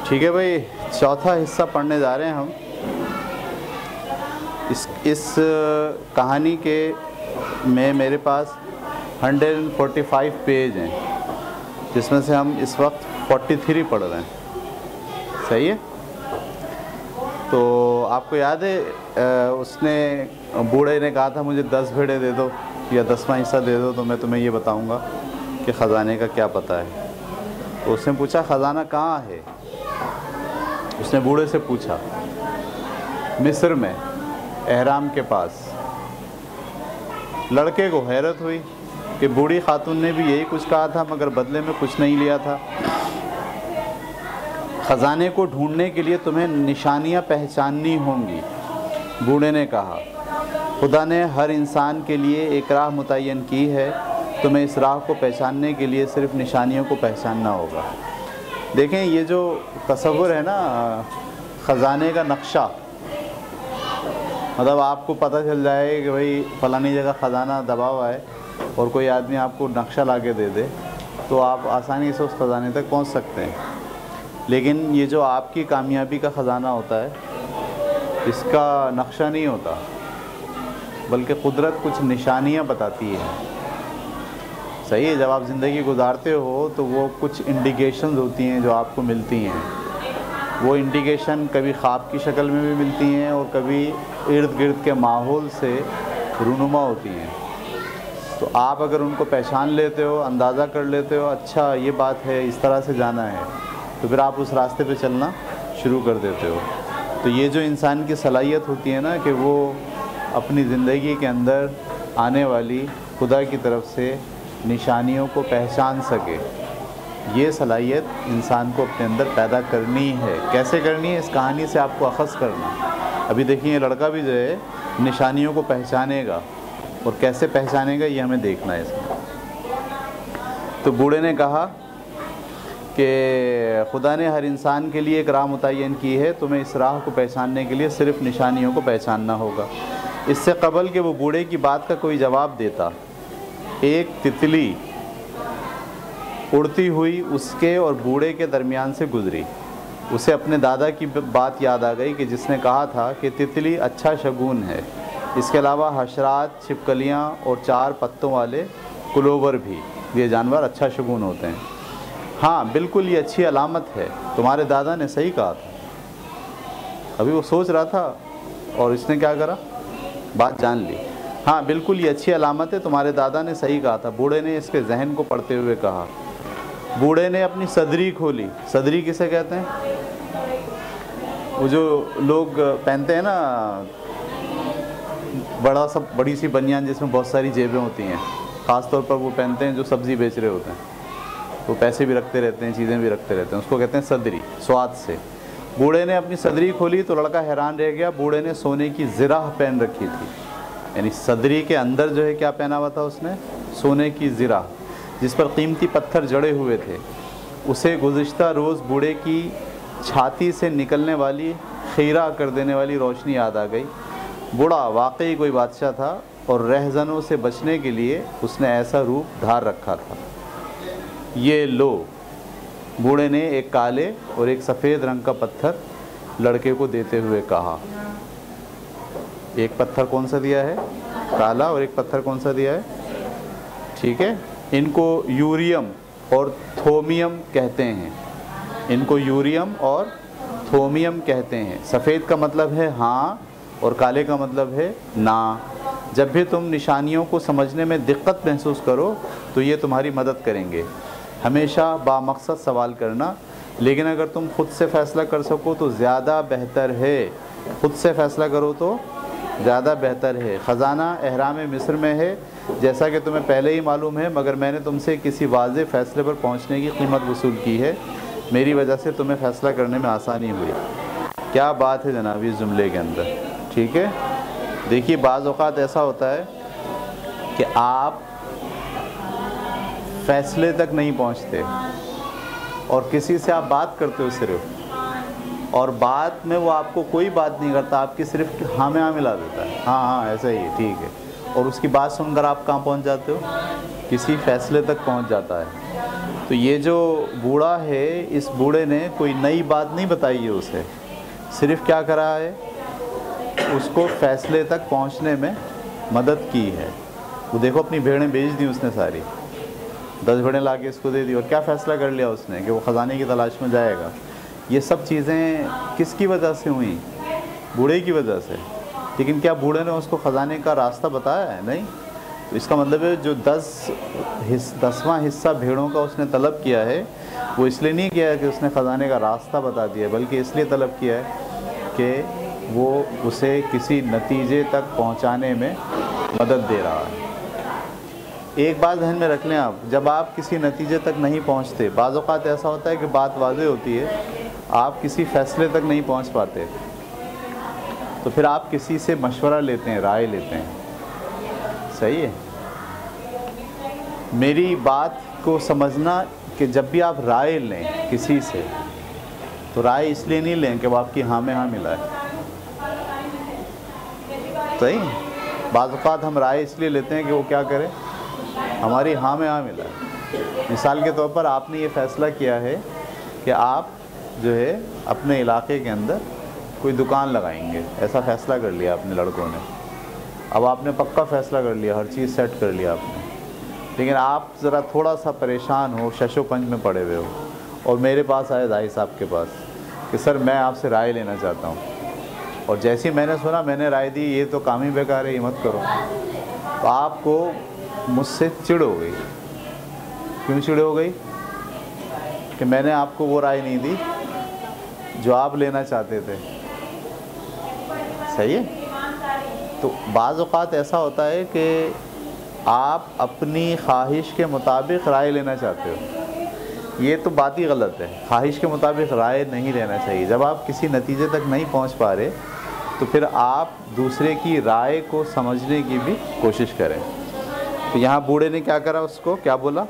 ठीक है भाई, चौथा हिस्सा पढ़ने जा रहे हैं हम। इस कहानी के में मेरे पास 145 पेज हैं, जिसमें से हम इस वक्त 43 पढ़ रहे हैं। सही है। तो आपको याद है उसने बूढ़े ने कहा था मुझे 10 भेड़े दे दो या 10वां हिस्सा दे दो तो मैं तुम्हें ये बताऊंगा कि ख़जाने का क्या पता है। तो उसने पूछा ख़जाना कहाँ है। उसने बूढ़े से पूछा मिस्र में, एहराम के पास। लड़के को हैरत हुई कि बूढ़ी खातून ने भी यही कुछ कहा था मगर बदले में कुछ नहीं लिया था। ख़जाने को ढूंढने के लिए तुम्हें निशानियां पहचाननी होंगी, बूढ़े ने कहा। खुदा ने हर इंसान के लिए एक राह मुतय्यन की है, तुम्हें इस राह को पहचानने के लिए सिर्फ निशानियों को पहचानना होगा। देखें, ये जो तसव्वुर है ना ख़जाने का नक्शा, मतलब आपको पता चल जाए कि भाई फ़लानी जगह ख़जाना दबा हुआ है और कोई आदमी आपको नक्शा ला के दे दे तो आप आसानी से उस ख़जाने तक पहुंच सकते हैं। लेकिन ये जो आपकी कामयाबी का ख़जाना होता है, इसका नक्शा नहीं होता, बल्कि कुदरत कुछ निशानियां बताती है। सही है। जब आप ज़िंदगी गुजारते हो तो वो कुछ इंडिकेशंस होती हैं जो आपको मिलती हैं। वो इंडिकेशन कभी ख्वाब की शक्ल में भी मिलती हैं और कभी इर्द गिर्द के माहौल से रूनुमा होती हैं। तो आप अगर उनको पहचान लेते हो, अंदाज़ा कर लेते हो, अच्छा ये बात है, इस तरह से जाना है, तो फिर आप उस रास्ते पे चलना शुरू कर देते हो। तो ये जो इंसान की सलाहियत होती है ना कि वो अपनी ज़िंदगी के अंदर आने वाली खुदा की तरफ से निशानियों को पहचान सके, ये सलाहियत इंसान को अपने अंदर पैदा करनी है। कैसे करनी है, इस कहानी से आपको अख़ज़ करना। अभी देखिए, ये लड़का भी जो है निशानियों को पहचानेगा, और कैसे पहचानेगा ये हमें देखना है इसमें। तो बूढ़े ने कहा कि खुदा ने हर इंसान के लिए एक राह मुतय्यन की है, तुम्हें इस राह को पहचानने के लिए सिर्फ निशानियों को पहचानना होगा। इससे कबल कि वो बूढ़े की बात का कोई जवाब देता, एक तितली उड़ती हुई उसके और बूढ़े के दरमियान से गुजरी। उसे अपने दादा की बात याद आ गई कि जिसने कहा था कि तितली अच्छा शगुन है। इसके अलावा हशरात, छिपकलियाँ और 4 पत्तों वाले क्लोवर भी, ये जानवर अच्छा शगुन होते हैं। हाँ बिल्कुल, ये अच्छी अलामत है, तुम्हारे दादा ने सही कहा था। अभी वो सोच रहा था और इसने क्या करा, बात जान ली। हाँ बिल्कुल, ये अच्छी अलामत है, तुम्हारे दादा ने सही कहा था, बूढ़े ने इसके जहन को पढ़ते हुए कहा। बूढ़े ने अपनी सदरी खोली। सदरी किसे कहते हैं? वो जो लोग पहनते हैं ना, बड़ी सी बनियान जिसमें बहुत सारी जेबें होती हैं, ख़ास तौर पर वो पहनते हैं जो सब्ज़ी बेच रहे होते हैं, वो पैसे भी रखते रहते हैं, चीज़ें भी रखते रहते हैं, उसको कहते हैं सदरी, स्वाद से। बूढ़े ने अपनी सदरी खोली तो लड़का हैरान रह गया। बूढ़े ने सोने की ज़िराह पहन रखी थी, यानी सदरी के अंदर जो है क्या पहना हुआ था उसने, सोने की ज़िराह, जिस पर कीमती पत्थर जड़े हुए थे। उसे गुज़िश्ता रोज़ बूढ़े की छाती से निकलने वाली खीरा कर देने वाली रोशनी याद आ गई। बूढ़ा वाकई कोई बादशाह था और रहज़नों से बचने के लिए उसने ऐसा रूप धार रखा था। ये लो, बूढ़े ने एक काले और एक सफ़ेद रंग का पत्थर लड़के को देते हुए कहा। एक पत्थर कौन सा दिया है, काला, और एक पत्थर कौन सा दिया है, ठीक है। इनको यूरियम और थोमियम कहते हैं। इनको यूरियम और थोमियम कहते हैं। सफ़ेद का मतलब है हाँ और काले का मतलब है ना। जब भी तुम निशानियों को समझने में दिक्कत महसूस करो तो ये तुम्हारी मदद करेंगे। हमेशा बामकसद सवाल करना, लेकिन अगर तुम खुद से फ़ैसला कर सको तो ज़्यादा बेहतर है। खुद से फ़ैसला करो तो ज़्यादा बेहतर है। ख़जाना एहराम मिस्र में है, जैसा कि तुम्हें पहले ही मालूम है, मगर मैंने तुमसे किसी वाज़ेह फ़ैसले पर पहुंचने की कीमत वसूल की है। मेरी वजह से तुम्हें फ़ैसला करने में आसानी हुई। क्या बात है जनाब इस जुमले के अंदर, ठीक है। देखिए, बाज़ औक़ात ऐसा होता है कि आप फ़ैसले तक नहीं पहुंचते और किसी से आप बात करते हो सिर्फ, और बात में वो आपको कोई बात नहीं करता, आपकी सिर्फ हाँ में हाँ मिला देता है, हाँ हाँ ऐसा ही है, ठीक है, और उसकी बात सुनकर आप कहाँ पहुंच जाते हो, किसी फ़ैसले तक पहुंच जाता है। तो तो ये जो बूढ़ा है, इस बूढ़े ने कोई नई बात नहीं बताई है उसे, सिर्फ क्या करा है, उसको फैसले तक पहुंचने में मदद की है। वो देखो अपनी भेड़ें बेच दी उसने सारी, 10 भेड़ें ला के इसको दे दी, और क्या फ़ैसला कर लिया उसने कि वो ख़जाने की तलाश में जाएगा। ये सब चीज़ें किसकी वजह से हुई? बूढ़े की वजह से। लेकिन क्या बूढ़े ने उसको ख़जाने का रास्ता बताया है? नहीं। तो इसका मतलब है जो 10वां हिस्सा भेड़ों का उसने तलब किया है, वो इसलिए नहीं किया है कि उसने ख़जाने का रास्ता बता दिया, बल्कि इसलिए तलब किया है कि वो उसे किसी नतीजे तक पहुंचाने में मदद दे रहा है। एक बात ध्यान में रख लें आप, जब आप किसी नतीजे तक नहीं पहुंचते, बाज़ औक़ात ऐसा होता है कि बात वाज़ेह होती है, आप किसी फ़ैसले तक नहीं पहुंच पाते, तो फिर आप किसी से मशवरा लेते हैं, राय लेते हैं। सही है। मेरी बात को समझना कि जब भी आप राय लें किसी से, तो राय इसलिए नहीं लें कि वो आपकी हाँ में हाँ मिला है। सही। बाज़ औक़ात हम राय इसलिए लेते हैं कि वो क्या करे, हमारी हाँ में हाँ मिला है। मिसाल के तौर पर आपने ये फ़ैसला किया है कि आप जो है अपने इलाके के अंदर कोई दुकान लगाएंगे, ऐसा फ़ैसला कर लिया अपने लड़कों ने। अब आपने पक्का फ़ैसला कर लिया, हर चीज़ सेट कर लिया आपने, लेकिन आप ज़रा थोड़ा सा परेशान हो, शशोपंज में पड़े हुए हो, और मेरे पास आए दाई साहब के पास कि सर मैं आपसे राय लेना चाहता हूँ, और जैसे ही मैंने सुना मैंने राय दी ये तो काम ही बेकार है, ये मत करो, तो आपको मुझसे चिढ़ हो गई। क्यों चिढ़ हो गई? कि मैंने आपको वो राय नहीं दी जो आप लेना चाहते थे। सही है। तो बाज़ औक़ात ऐसा होता है कि आप अपनी ख्वाहिश के मुताबिक राय लेना चाहते हो, ये तो बात ही गलत है। ख्वाहिश के मुताबिक राय नहीं लेना चाहिए। जब आप किसी नतीजे तक नहीं पहुंच पा रहे, तो फिर आप दूसरे की राय को समझने की भी कोशिश करें। तो यहाँ बूढ़े ने क्या करा, उसको क्या बोला?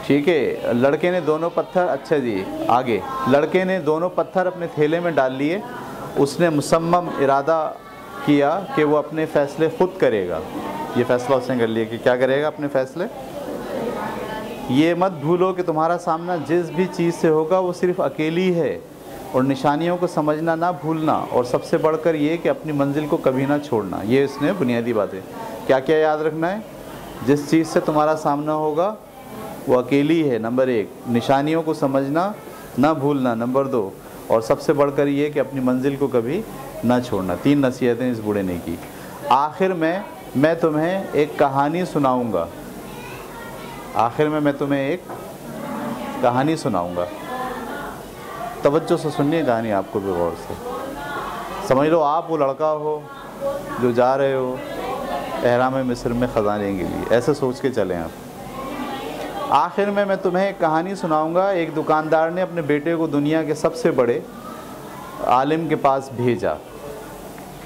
ठीक है, लड़के ने दोनों पत्थर, अच्छा जी आगे, लड़के ने दोनों पत्थर अपने थैले में डाल लिए। उसने मुसम्मम इरादा किया कि वो अपने फ़ैसले ख़ुद करेगा। ये फ़ैसला उसने कर लिया कि क्या करेगा, अपने फ़ैसले। ये मत भूलो कि तुम्हारा सामना जिस भी चीज़ से होगा वो सिर्फ़ अकेली है, और निशानियों को समझना ना भूलना, और सबसे बढ़कर ये कि अपनी मंजिल को कभी ना छोड़ना। ये इसने बुनियादी बातें क्या क्या याद रखना है। जिस चीज़ से तुम्हारा सामना होगा वो अकेली है, नंबर 1। निशानियों को समझना ना भूलना, नंबर 2। और सबसे बढ़कर ये कि अपनी मंजिल को कभी ना छोड़ना। 3 नसीहतें इस बूढ़े ने की। आखिर में मैं तुम्हें एक कहानी सुनाऊंगा, आखिर में मैं तुम्हें एक कहानी सुनाऊंगा। तवज्जो से सुनिए कहानी, आपको भी गौर से समझ लो। आप वो लड़का हो जो जा रहे हो एहराम मिस्र में ख़जाने के लिए, ऐसे सोच के चलें आप। आखिर में मैं तुम्हें एक कहानी सुनाऊंगा। एक दुकानदार ने अपने बेटे को दुनिया के सबसे बड़े आलिम के पास भेजा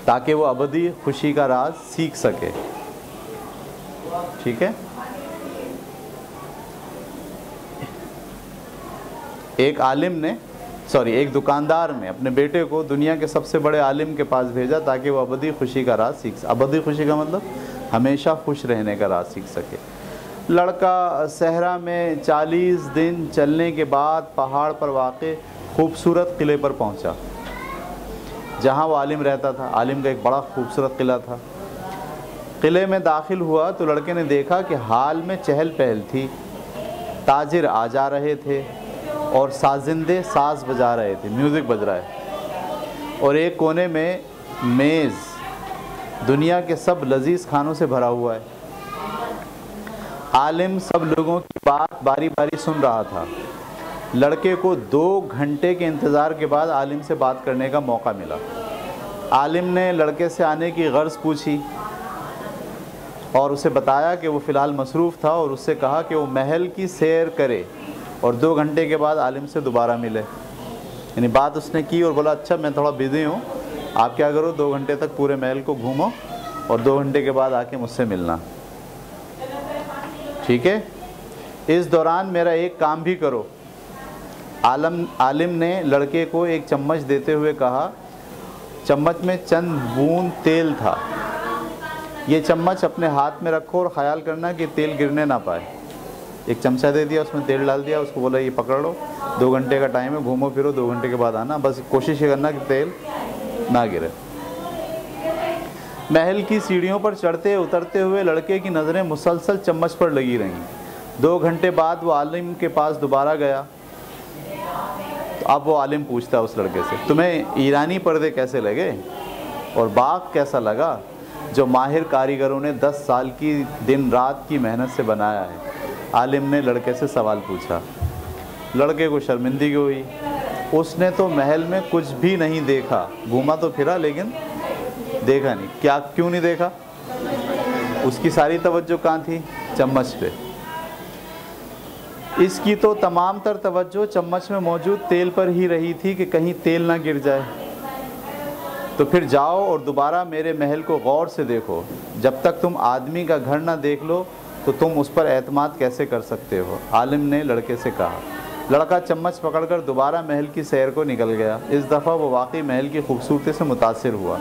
ताकि वो अबदी खुशी का राज सीख सके। ठीक है। एक दुकानदार ने अपने बेटे को दुनिया के सबसे बड़े आलिम के पास भेजा ताकि वो अबदी खुशी का राज सीख सके। अबदी खुशी का मतलब हमेशा खुश रहने का राज सीख सके। लड़का सहरा में 40 दिन चलने के बाद पहाड़ पर वाक़े खूबसूरत किले पर पहुंचा जहां वो आलिम रहता था। आलिम का एक बड़ा खूबसूरत किला था। किले में दाखिल हुआ तो लड़के ने देखा कि हाल में चहल पहल थी। ताजिर आ जा रहे थे और साजिंदे साज बजा रहे थे, म्यूज़िक बज रहा है। और एक कोने में मेज़ दुनिया के सब लजीज खानों से भरा हुआ है। आलिम सब लोगों की बात बारी बारी सुन रहा था। लड़के को 2 घंटे के इंतज़ार के बाद आलिम से बात करने का मौका मिला। आलिम ने लड़के से आने की गर्ज पूछी और उसे बताया कि वो फ़िलहाल मसरूफ़ था, और उससे कहा कि वो महल की सैर करे और 2 घंटे के बाद आलिम से दोबारा मिले। यानी बात उसने की और बोला अच्छा मैं थोड़ा बिज़ी हूँ, आप क्या करो 2 घंटे तक पूरे महल को घूमो और 2 घंटे के बाद आके मुझसे मिलना। ठीक है, इस दौरान मेरा एक काम भी करो। आलिम ने लड़के को एक चम्मच देते हुए कहा। चम्मच में चंद बूंद तेल था। ये चम्मच अपने हाथ में रखो और ख़याल करना कि तेल गिरने ना पाए। एक चमचा दे दिया, उसमें तेल डाल दिया, उसको बोला ये पकड़ लो, 2 घंटे का टाइम है, घूमो फिरो, 2 घंटे के बाद आना, बस कोशिश ये करना कि तेल ना गिरे। महल की सीढ़ियों पर चढ़ते उतरते हुए लड़के की नज़रें मुसलसल चम्मच पर लगी रहीं। 2 घंटे बाद वो आलिम के पास दोबारा गया। तो अब वो आलिम पूछता है उस लड़के से, तुम्हें ईरानी पर्दे कैसे लगे और बाग कैसा लगा जो माहिर कारीगरों ने 10 साल की दिन रात की मेहनत से बनाया है? आलिम ने लड़के से सवाल पूछा। लड़के को शर्मिंदगी हुई। उसने तो महल में कुछ भी नहीं देखा, घूमा तो फिरा लेकिन देखा नहीं। क्या, क्यों नहीं देखा? उसकी सारी तवज्जो कहाँ थी? चम्मच पे। इसकी तो तमाम तर तवज्जो चम्मच में मौजूद तेल पर ही रही थी कि कहीं तेल ना गिर जाए। तो फिर जाओ और दोबारा मेरे महल को गौर से देखो। जब तक तुम आदमी का घर ना देख लो तो तुम उस पर एतमाद कैसे कर सकते हो? आलिम ने लड़के से कहा। लड़का चम्मच पकड़कर दोबारा महल की सैर को निकल गया। इस दफ़ा वो वाकई महल की खूबसूरती से मुतासिर हुआ।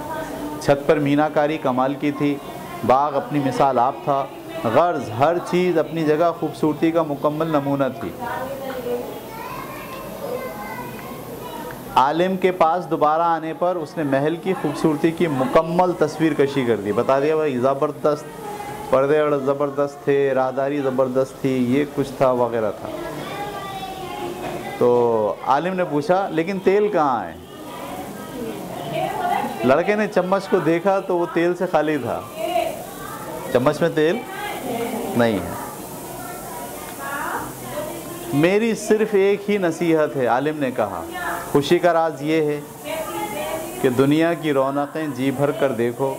छत पर मीनाकारी कमाल की थी, बाग अपनी मिसाल आप था, गर्ज हर चीज़ अपनी जगह खूबसूरती का मुकम्मल नमूना थी। आलिम के पास दोबारा आने पर उसने महल की खूबसूरती की मुकम्मल तस्वीर कशी कर दी। बता दिया भाई, ज़बरदस्त पर्दे और ज़बरदस्त थे, राहदारी ज़बरदस्त थी, ये कुछ था वगैरह था। तो आलिम ने पूछा लेकिन तेल कहाँ है? लड़के ने चम्मच को देखा तो वो तेल से खाली था, चम्मच में तेल नहीं है। मेरी सिर्फ एक ही नसीहत है, आलिम ने कहा। खुशी का राज ये है कि दुनिया की रौनकें जी भर कर देखो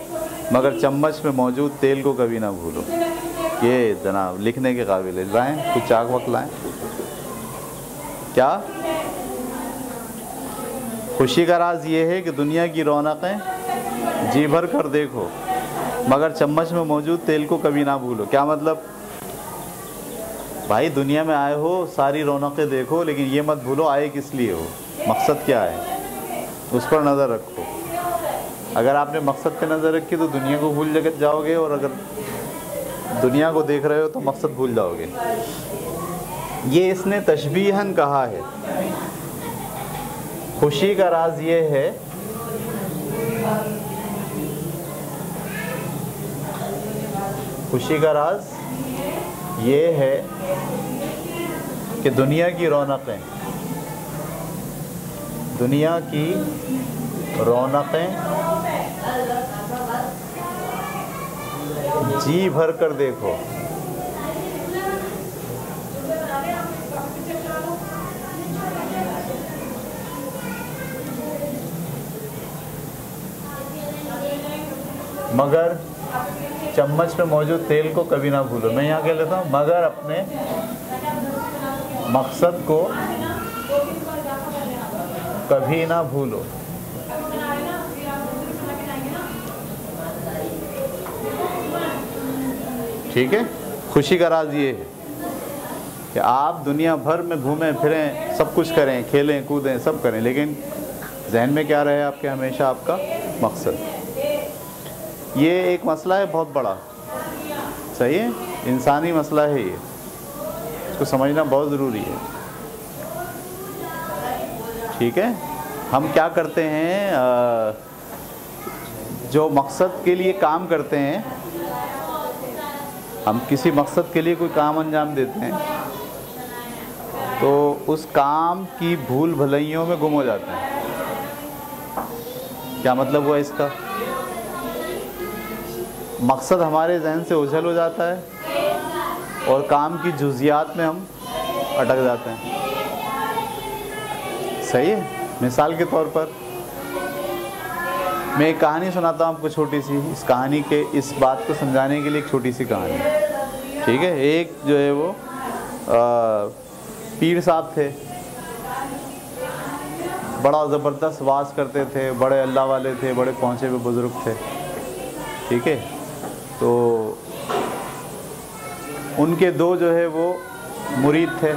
मगर चम्मच में मौजूद तेल को कभी ना भूलो। ये जनाब लिखने के काबिल है। लाएँ कुछ चाक वक्त लाएँ क्या? खुशी का राज ये है कि दुनिया की रौनकें जी भर कर देखो मगर चम्मच में मौजूद तेल को कभी ना भूलो। क्या मतलब? भाई दुनिया में आए हो, सारी रौनकें देखो, लेकिन ये मत भूलो आए किस लिए हो, मकसद क्या है, उस पर नज़र रखो। अगर आपने मकसद पे नज़र रखी तो दुनिया को भूल जाओगे, और अगर दुनिया को देख रहे हो तो मकसद भूल जाओगे। ये इसने तशबीहन कहा है। खुशी का राज ये है खुशी का राज ये है कि दुनिया की रौनकें जी भर कर देखो मगर चम्मच में मौजूद तेल को कभी ना भूलो। मैं यहाँ कह लेता हूँ, मगर अपने मकसद को कभी ना भूलो। ठीक है? खुशी का राज ये है कि आप दुनिया भर में घूमें फिरें, सब कुछ करें, खेलें कूदें, सब करें, लेकिन जहन में क्या रहे आपके? हमेशा आपका मकसद। ये एक मसला है बहुत बड़ा, सही है, इंसानी मसला है ये, इसको समझना बहुत ज़रूरी है। ठीक है? हम क्या करते हैं, जो मकसद के लिए काम करते हैं, हम किसी मकसद के लिए कोई काम अंजाम देते हैं तो उस काम की भूल भलाइयों में गुम हो जाते हैं। क्या मतलब हुआ इसका? मकसद हमारे जहन से ओझल हो जाता है और काम की जुजियात में हम अटक जाते हैं। सही है? मिसाल के तौर पर मैं एक कहानी सुनाता हूँ आपको छोटी सी। इस कहानी के, इस बात को समझाने के लिए एक छोटी सी कहानी, ठीक है? एक जो है वो पीर साहब थे, बड़ा ज़बरदस्त वाज करते थे, बड़े अल्लाह वाले थे, बड़े पहुँचे हुए बुज़ुर्ग थे। ठीक है? तो उनके दो जो है वो मुरीद थे।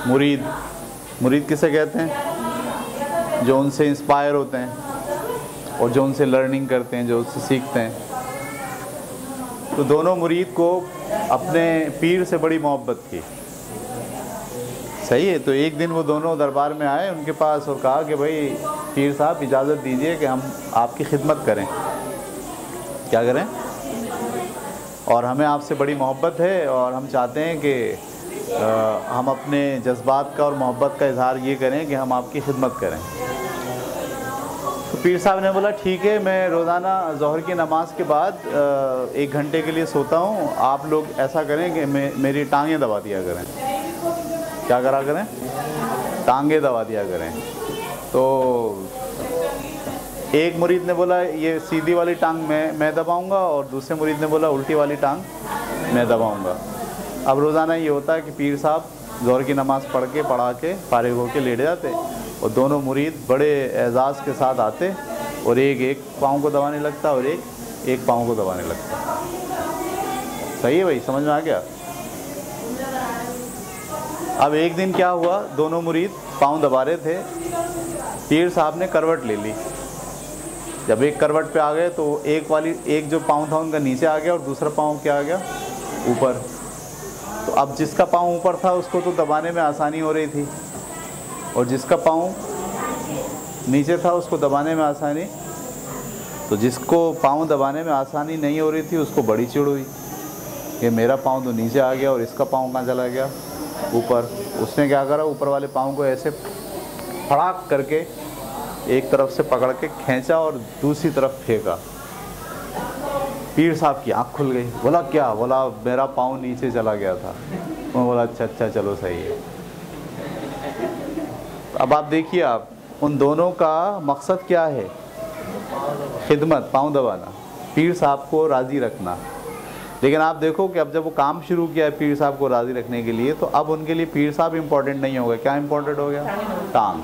मुरीद किसे कहते हैं? जो उनसे इंस्पायर होते हैं और जो उनसे लर्निंग करते हैं, जो उससे सीखते हैं। तो दोनों मुरीद को अपने पीर से बड़ी मोहब्बत थी, सही है। तो एक दिन वो दोनों दरबार में आए उनके पास और कहा कि भाई पीर साहब इजाज़त दीजिए कि हम आपकी खिदमत करें। क्या करें? और हमें आपसे बड़ी मोहब्बत है और हम चाहते हैं कि हम अपने जज्बात का और मोहब्बत का इजहार ये करें कि हम आपकी खिदमत करें। तो पीर साहब ने बोला ठीक है, मैं रोज़ाना ज़ोहर की नमाज़ के बाद 1 घंटे के लिए सोता हूँ, आप लोग ऐसा करें कि मेरी टांगें दबा दिया करें। क्या करा करें? टांगें दबा दिया करें। तो एक मुरीद ने बोला ये सीधी वाली टांग मैं दबाऊंगा और दूसरे मुरीद ने बोला उल्टी वाली टांग मैं दबाऊंगा। अब रोज़ाना ये होता है कि पीर साहब ज़ोहर की नमाज़ पढ़ा के फारिग होके लेट जाते और दोनों मुरीद बड़े एजाज़ के साथ आते और एक पाँव को दबाने लगता और एक पाँव को दबाने लगता। सही है भाई, समझ में आ गया? अब एक दिन क्या हुआ, दोनों मुरीद पाँव दबा रहे थे, पीर साहब ने करवट ले ली। जब एक करवट पे आ गए तो एक जो पाँव था उनका नीचे आ गया और दूसरा पाँव क्या आ गया? ऊपर। तो अब जिसका पाँव ऊपर था उसको तो दबाने में आसानी हो रही थी और जिसका पाँव नीचे था उसको दबाने में आसानी। तो जिसको पाँव दबाने में आसानी नहीं हो रही थी उसको बड़ी चिढ़ हुई कि मेरा पाँव तो नीचे आ गया और इसका पाँव कहाँ चला गया? ऊपर। उसने क्या करा, ऊपर वाले पाँव को ऐसे फड़ाक करके एक तरफ से पकड़ के खींचा और दूसरी तरफ फेंका। पीर साहब की आँख खुल गई। बोला क्या? बोला मेरा पाँव नीचे चला गया था। मैं बोला अच्छा चलो सही है। अब आप देखिए, आप उन दोनों का मकसद क्या है? खिदमत, पाँव दबाना, पीर साहब को राज़ी रखना। लेकिन आप देखो कि अब जब वो काम शुरू किया है पीर साहब को राज़ी रखने के लिए, तो अब उनके लिए पीर साहब इम्पोर्टेंट नहीं हो गए। क्या इम्पोर्टेंट हो गया? टांग।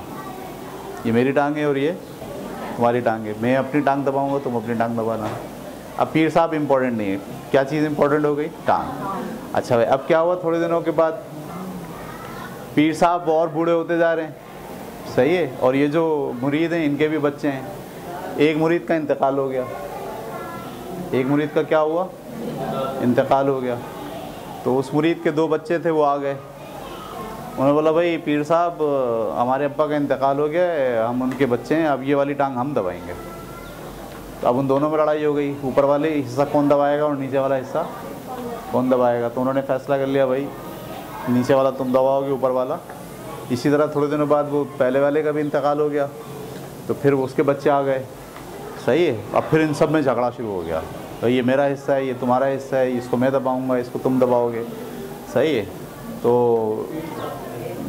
ये मेरी टांग है और ये तुम्हारी टांग है, मैं अपनी टांग दबाऊंगा तुम अपनी टांग दबाना। अब पीर साहब इम्पोर्टेंट नहीं है, क्या चीज़ इम्पोर्टेंट हो गई? टांग। अच्छा भाई, अब क्या हुआ? थोड़े दिनों के बाद पीर साहब और बूढ़े होते जा रहे हैं, सही है। और ये जो मुरीद हैं इनके भी बच्चे हैं। एक मुरीद का इंतकाल हो गया, एक मुरीद का क्या हुआ? इंतकाल हो गया। तो उस मुरीद के 2 बच्चे थे, वो आ गए। उन्होंने बोला भाई पीर साहब हमारे अब्बा का इंतकाल हो गया है, हम उनके बच्चे हैं, अब ये वाली टांग हम दबाएंगे। तो अब उन दोनों में लड़ाई हो गई, ऊपर वाले हिस्सा कौन दबाएगा और नीचे वाला हिस्सा कौन दबाएगा। तो उन्होंने फैसला कर लिया भाई नीचे वाला तुम दबाओगे, ऊपर वाला। इसी तरह थोड़े दिनों बाद वो पहले वाले का भी इंतकाल हो गया, तो फिर उसके बच्चे आ गए, सही है। अब फिर इन सब में झगड़ा शुरू हो गया, तो ये मेरा हिस्सा है, ये तुम्हारा हिस्सा है, इसको मैं दबाऊंगा, इसको तुम दबाओगे, सही है। तो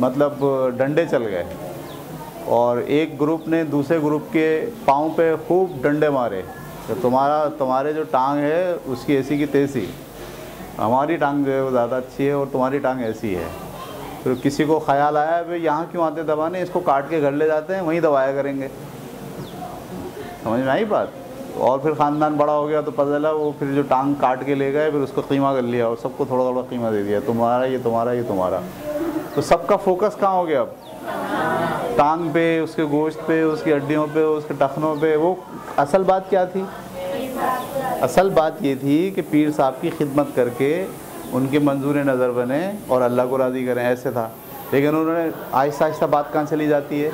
मतलब डंडे चल गए और एक ग्रुप ने दूसरे ग्रुप के पाँव पे खूब डंडे मारे। तो तुम्हारे जो टांग है उसकी ऐसी की तैसी, हमारी टांग जो है वो ज़्यादा अच्छी है और तुम्हारी टांग ऐसी है। फिर किसी को ख्याल आया भाई यहाँ क्यों आते दबाने, इसको काट के घर ले जाते हैं, वहीं दबाया करेंगे। समझ में आई बात? और फिर ख़ानदान बड़ा हो गया तो पता चला वो फिर जो टांग काट के ले गए फिर उसको कीमा कर लिया और सबको थोड़ा थोड़ा कीमा दे दिया, तुम्हारा ये तुम्हारा ये तुम्हारा। तो सबका फोकस कहाँ हो गया अब? टांग पे, उसके गोश्त पे, उसकी हड्डियों पे, उसके टखनों पे। वो असल बात क्या थी? असल बात ये थी कि पीर साहब की खिदमत करके उनके मंजूर नज़र बने और अल्लाह को राज़ी करें, ऐसे था। लेकिन उन्होंने आहिस्ता आहिस्ता बात कहाँ चली जाती है?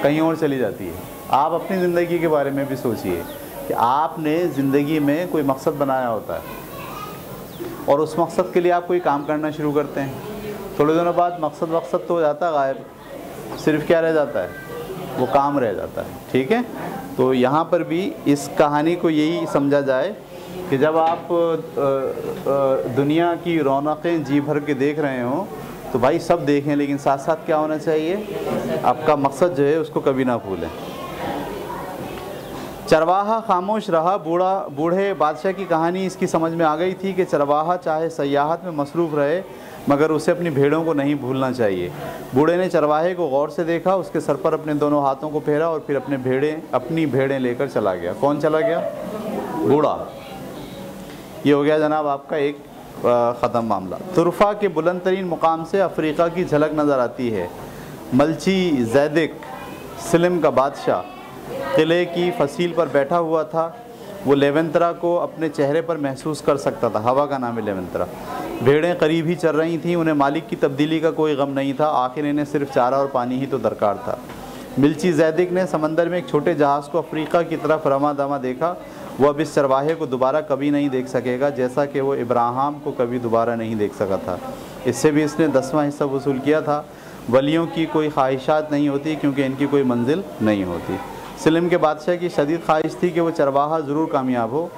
कहीं और चली जाती है। आप अपनी ज़िंदगी के बारे में भी सोचिए कि आपने ज़िंदगी में कोई मकसद बनाया होता है और उस मकसद के लिए आप कोई काम करना शुरू करते हैं। थोड़े दिनों बाद मकसद तो हो जाता है गायब, सिर्फ क्या रह जाता है? वो काम रह जाता है, ठीक है। तो यहाँ पर भी इस कहानी को यही समझा जाए कि जब आप दुनिया की रौनकें जी भर के देख रहे हों तो भाई सब देखें, लेकिन साथ साथ क्या होना चाहिए? आपका मकसद जो है उसको कभी ना भूलें। चरवाहा खामोश रहा। बूढ़े बादशाह की कहानी इसकी समझ में आ गई थी कि चरवाहा चाहे सयाहत में मसरूफ़ रहे मगर उसे अपनी भेड़ों को नहीं भूलना चाहिए। बूढ़े ने चरवाहे को गौर से देखा, उसके सर पर अपने दोनों हाथों को फेरा और फिर अपनी भेड़ें लेकर चला गया। कौन चला गया? बूढ़ा। ये हो गया जनाब आपका एक ख़त्म मामला। तुरफा के बुलंद तरीन मुकाम से अफ्रीका की झलक नज़र आती है। मलची ज़ैदिक सिलम का बादशाह किले की फसील पर बैठा हुआ था वो लेवेंत्रा को अपने चेहरे पर महसूस कर सकता था। हवा का नाम है लेवेंत्रा। भेड़ें करीब ही चल रही थीं, उन्हें मालिक की तब्दीली का कोई गम नहीं था, आखिर इन्हें सिर्फ चारा और पानी ही तो दरकार था। मिल्ची ज़ैदिक ने समंदर में एक छोटे जहाज़ को अफ्रीका की तरफ रमा दमा देखा। वह अब इस चरवाहे को दोबारा कभी नहीं देख सकेगा, जैसा कि वो इब्राहिम को कभी दोबारा नहीं देख सका था। इससे भी इसने 10वां हिस्सा वसूल किया था। वलियों की कोई ख्वाहिशात नहीं होती क्योंकि इनकी कोई मंजिल नहीं होती। सिलम के बादशाह की शदीद ख्वाहिश थी कि वो चरवाहा ज़रूर कामयाब हो।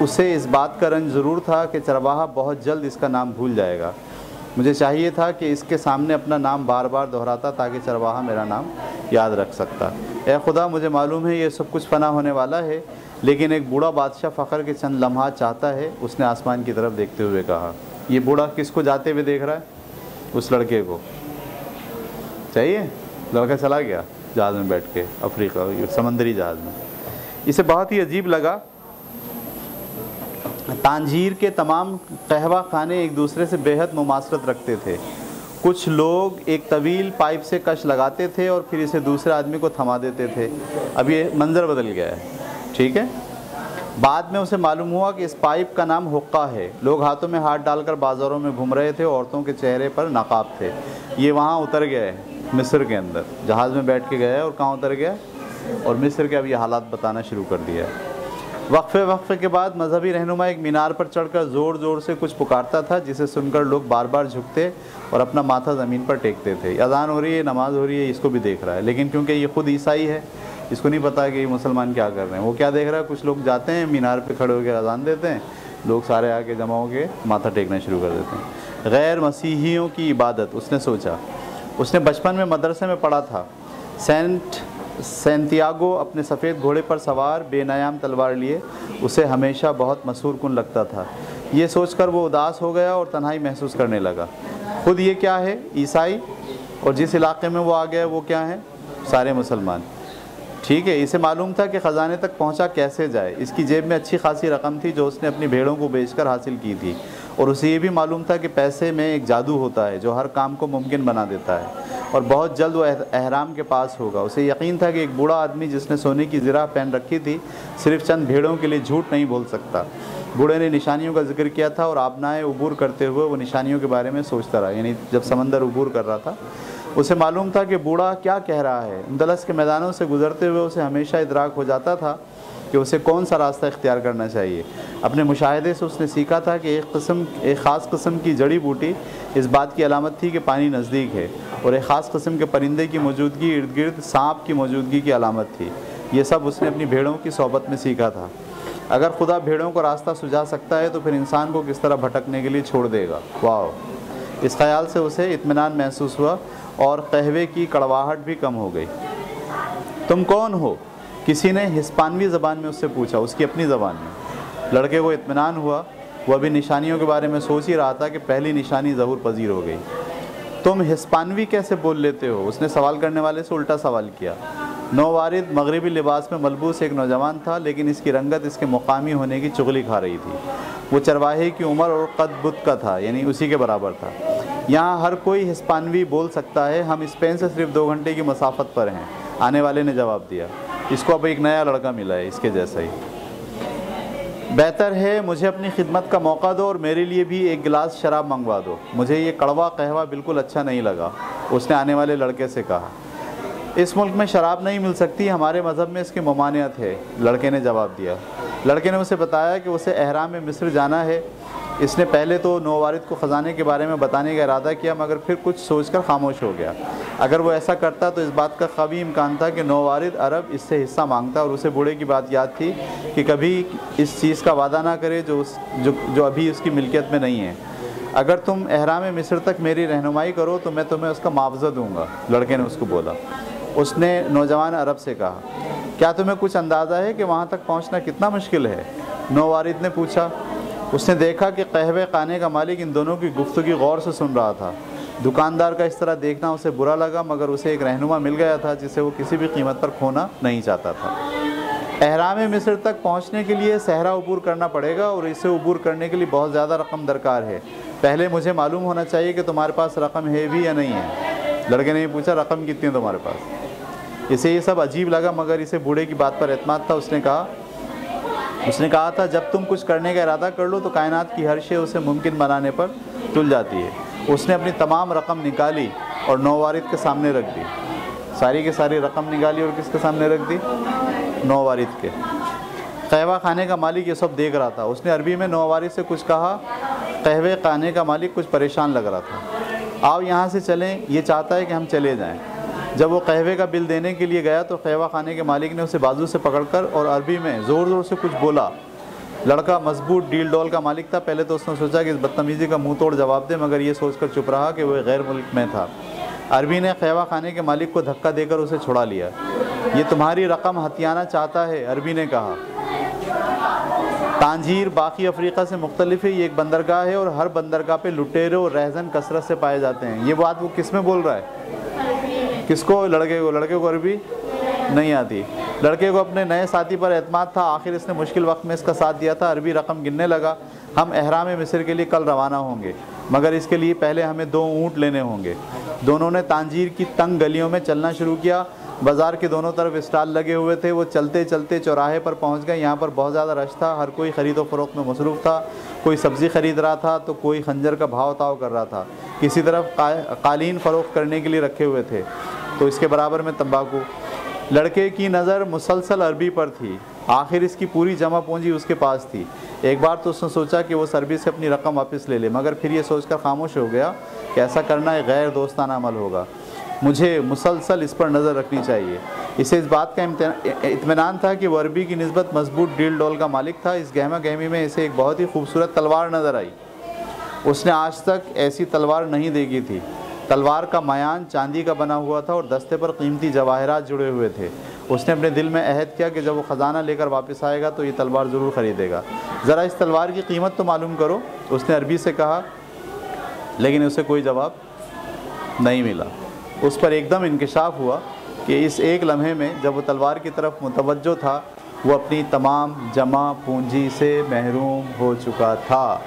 उसे इस बात का रंज ज़रूर था कि चरवाहा बहुत जल्द इसका नाम भूल जाएगा। मुझे चाहिए था कि इसके सामने अपना नाम बार बार दोहराता ताकि चरवाहा मेरा नाम याद रख सकता। ए खुदा, मुझे मालूम है ये सब कुछ फना होने वाला है, लेकिन एक बूढ़ा बादशाह फ़ख्र के चंद लम्हात चाहता है। उसने आसमान की तरफ देखते हुए कहा। ये बूढ़ा किसको जाते हुए देख रहा है? उस लड़के को। चाहिए? लड़का चला गया जहाज़ में बैठ के, अफ्रीका समंदरी जहाज़ में। इसे बहुत ही अजीब लगा। तांजीर के तमाम कहवा खाने एक दूसरे से बेहद मुमासरत रखते थे। कुछ लोग एक तवील पाइप से कश लगाते थे और फिर इसे दूसरे आदमी को थमा देते थे। अब ये मंजर बदल गया है, ठीक है। बाद में उसे मालूम हुआ कि इस पाइप का नाम हुक्का है। लोग हाथों में हाथ डालकर बाज़ारों में घूम रहे थे, औरतों के चेहरे पर नकाब थे। ये वहाँ उतर गया है, मिस्र के अंदर जहाज़ में बैठ के गया है। और कहाँ उतर गया? और मिस्र के अब ये हालात बताना शुरू कर दिया है। वक्फे के बाद मजहबी रहनुमा एक मीनार पर चढ़कर ज़ोर ज़ोर से कुछ पुकारता था, जिसे सुनकर लोग बार बार झुकते और अपना माथा ज़मीन पर टेकते थे। अज़ान हो रही है, नमाज़ हो रही है, इसको भी देख रहा है। लेकिन क्योंकि ये ख़ुद ईसाई है, इसको नहीं पता कि ये मुसलमान क्या कर रहे हैं। वो क्या देख रहा है? कुछ लोग जाते हैं मीनार पर खड़े होकर अज़ान देते हैं, लोग सारे आके जमा होकर माथा टेकना शुरू कर देते हैं। गैर मसीहियों की इबादत, उसने सोचा। उसने बचपन में मदरसे में पढ़ा था। सेंटियागो अपने सफ़ेद घोड़े पर सवार बेनयाम तलवार लिए उसे हमेशा बहुत मसूर कुन लगता था। ये सोचकर वो उदास हो गया और तन्हाई महसूस करने लगा। खुद ये क्या है? ईसाई। और जिस इलाके में वो आ गया वो क्या है? सारे मुसलमान। ठीक है। इसे मालूम था कि ख़जाने तक पहुंचा कैसे जाए। इसकी जेब में अच्छी खासी रकम थी जो उसने अपनी भेड़ों को बेचकर हासिल की थी। और उसे ये भी मालूम था कि पैसे में एक जादू होता है जो हर काम को मुमकिन बना देता है और बहुत जल्द वो एहराम के पास होगा। उसे यकीन था कि एक बूढ़ा आदमी जिसने सोने की ज़रा पहन रखी थी सिर्फ चंद भेड़ों के लिए झूठ नहीं बोल सकता। बूढ़े ने निशानियों का जिक्र किया था और आबनाए उबूर करते हुए वो निशानियों के बारे में सोचता रहा। यानी जब समंदर उबूर कर रहा था उसे मालूम था कि बूढ़ा क्या कह रहा है। अंदलस के मैदानों से गुजरते हुए उसे हमेशा इदराक हो जाता था कि उसे कौन सा रास्ता इख्तियार करना चाहिए। अपने मुशाहिदे से उसने सीखा था कि एक ख़ास किस्म की जड़ी बूटी इस बात की अलामत थी कि पानी नज़दीक है और एक ख़ास किस्म के परिंदे की मौजूदगी इर्द गिर्द सांप की मौजूदगी की अलामत थी। ये सब उसने अपनी भेड़ों की सोबत में सीखा था। अगर खुदा भेड़ों को रास्ता सुझा सकता है तो फिर इंसान को किस तरह भटकने के लिए छोड़ देगा। वाह! इस ख्याल से उसे इत्मीनान महसूस हुआ और कहवे की कड़वाहट भी कम हो गई। तुम कौन हो? किसी ने हिस्पानवी ज़बान में उससे पूछा, उसकी अपनी ज़बान में। लड़के को इत्मीनान हुआ। वह अभी निशानियों के बारे में सोच ही रहा था कि पहली निशानी ज़हूर पजीर हो गई। तुम हिस्पानवी कैसे बोल लेते हो? उसने सवाल करने वाले से उल्टा सवाल किया। नौवारिद मगरिबी लिबास में मलबूस एक नौजवान था, लेकिन इसकी रंगत इसके मुकामी होने की चुगली खा रही थी। वो चरवाहे की उम्र और कद बुत का था, यानी उसी के बराबर था। यहाँ हर कोई हिस्पानवी बोल सकता है। हम स्पेन से सिर्फ 2 घंटे की मसाफत पर हैं, आने वाले ने जवाब दिया। इसको अब एक नया लड़का मिला है इसके जैसा ही। बेहतर है मुझे अपनी खिदमत का मौका दो और मेरे लिए भी एक गिलास शराब मंगवा दो। मुझे ये कड़वा कहवा बिल्कुल अच्छा नहीं लगा, उसने आने वाले लड़के से कहा। इस मुल्क में शराब नहीं मिल सकती, हमारे मज़हब में इसकी ममानियत है, लड़के ने जवाब दिया। लड़के ने उसे बताया कि उसे एहराम में मिस्र जाना है। इसने पहले तो नौवारिद को ख़जाने के बारे में बताने का इरादा किया, मगर फिर कुछ सोचकर खामोश हो गया। अगर वो ऐसा करता तो इस बात का कवी इम्कान था कि नौवारिद अरब इससे हिस्सा मांगता, और उसे बूढ़े की बात याद थी कि कभी इस चीज़ का वादा ना करे जो अभी उसकी मिल्कियत में नहीं है। अगर तुम एहराम मिस्र तक मेरी रहनुमाई करो तो मैं तुम्हें उसका मुआवजा दूँगा, लड़के ने उसको बोला। उसने नौजवान अरब से कहा, क्या तुम्हें कुछ अंदाज़ा है कि वहाँ तक पहुँचना कितना मुश्किल है? नौवारिद ने पूछा। उसने देखा कि कहवे खाने का मालिक इन दोनों की गुफ्तगू गौर से सुन रहा था। दुकानदार का इस तरह देखना उसे बुरा लगा, मगर उसे एक रहनुमा मिल गया था जिसे वो किसी भी कीमत पर खोना नहीं चाहता था। एहराम मिस्र तक पहुंचने के लिए सहरा अबूर करना पड़ेगा और इसे अबूर करने के लिए बहुत ज़्यादा रकम दरकार है। पहले मुझे मालूम होना चाहिए कि तुम्हारे पास रकम है भी या नहीं है। लड़के ने पूछा, रकम कितनी है तुम्हारे पास? इसे ये सब अजीब लगा, मगर इसे बूढ़े की बात पर एतमाद था। उसने कहा, उसने कहा था जब तुम कुछ करने का इरादा कर लो तो कायनात की हर शे उसे मुमकिन बनाने पर तुल जाती है। उसने अपनी तमाम रकम निकाली और नौवारिद के सामने रख दी। सारी की सारी रकम निकाली और किसके सामने रख दी? नौवारिद के। कहवा खाने का मालिक ये सब देख रहा था। उसने अरबी में नौवारिद से कुछ कहा। कहवे खाने का मालिक कुछ परेशान लग रहा था। आओ यहाँ से चलें, ये चाहता है कि हम चले जाएं। जब वो कहवे का बिल देने के लिए गया तो कहवा खाने के मालिक ने उसे बाजू से पकड़कर और अरबी में ज़ोर ज़ोर से कुछ बोला। लड़का मजबूत डील डॉल का मालिक था। पहले तो उसने सोचा कि इस बदतमीज़ी का मुंह तोड़ जवाब दे, मगर ये सोचकर चुप रहा कि वह गैर मुल्क में था। अरबी ने कहवा खाने के मालिक को धक्का देकर उसे छुड़ा लिया। ये तुम्हारी रकम हथियाना चाहता है, अरबी ने कहा। तांजीर बाकी अफ्रीका से मुख्तलिफ है। ये एक बंदरगाह है और हर बंदरगाह पे लुटेरे और रहजन कसरत से पाए जाते हैं। ये बात वो किस में बोल रहा है? किसको? लड़के को। लड़के को अरबी नहीं आती। लड़के को अपने नए साथी पर एतमाद था। आखिर इसने मुश्किल वक्त में इसका साथ दिया था। अरबी रकम गिनने लगा। हम एहराम मिस्र के लिए कल रवाना होंगे, मगर इसके लिए पहले हमें 2 ऊँट लेने होंगे। दोनों ने तांजीर की तंग गलियों में चलना शुरू किया। बाज़ार के दोनों तरफ स्टॉल लगे हुए थे। वो चलते चलते चौराहे पर पहुंच गए। यहाँ पर बहुत ज़्यादा रश था। हर कोई ख़रीदो फ़रोख्त में मसरूफ़ था। कोई सब्ज़ी ख़रीद रहा था तो कोई खंजर का भाव ताव कर रहा था। किसी तरफ कालीन फ़रोख्त करने के लिए रखे हुए थे तो इसके बराबर में तंबाकू। लड़के की नज़र मुसलसल अरबी पर थी। आखिर इसकी पूरी जमा पूंजी उसके पास थी। एक बार तो उसने सोचा कि वो अरबी से अपनी रकम वापस ले ले, मगर फिर ये सोचकर खामोश हो गया कि ऐसा करना एक गैर दोस्ताना अमल होगा। मुझे मुसलसल इस पर नज़र रखनी चाहिए। इसे इस बात का इत्मीनान था कि वह अरबी की निस्बत मजबूत डील डॉल का मालिक था। इस गहमा गहमी में इसे एक बहुत ही खूबसूरत तलवार नज़र आई। उसने आज तक ऐसी तलवार नहीं देखी थी। तलवार का मयान चांदी का बना हुआ था और दस्ते पर कीमती जवाहरात जुड़े हुए थे। उसने अपने दिल में अहद किया कि जब वो ख़जाना लेकर वापस आएगा तो ये तलवार ज़रूर ख़रीदेगा। ज़रा इस तलवार की कीमत तो मालूम करो, उसने अरबी से कहा, लेकिन उसे कोई जवाब नहीं मिला। उस पर एकदम इंकिशाफ हुआ कि इस एक लम्हे में जब वो तलवार की तरफ मुतवज्जो था, वो अपनी तमाम जमा पूंजी से महरूम हो चुका था।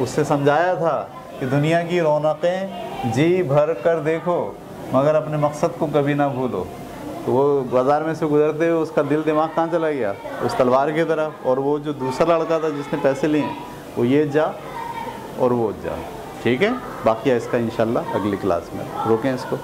उससे समझाया था कि दुनिया की रौनकें जी भर कर देखो, मगर अपने मकसद को कभी ना भूलो। तो वो बाज़ार में से गुजरते हुए उसका दिल दिमाग कहाँ चला गया? उस तलवार की तरफ। और वो जो दूसरा लड़का था जिसने पैसे लिए, वो ये जा और वो जा। ठीक है, बाकी है इसका इंशाल्लाह अगली क्लास में। रोकें इसको।